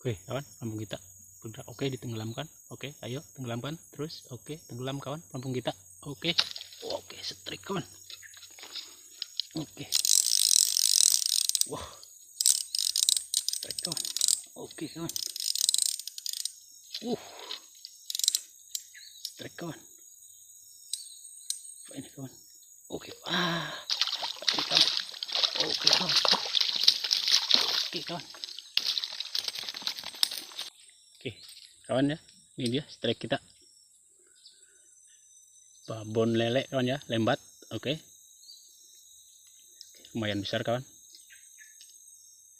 Oke kawan, pelampung kita bergerak. Oke, ditenggelamkan. Oke, ayo tenggelamkan terus. Oke, tenggelam kawan pelampung kita. Oke, oke, strike kawan. Oke, wah, strike kawan. Oke kawan, strike kawan. Apa ini kawan? Oke, oke kawan. Oke kawan. Oke kawan. Oke kawan ya, ini dia strike kita, babon lele kawan ya, lembat. Oke, lumayan besar kawan.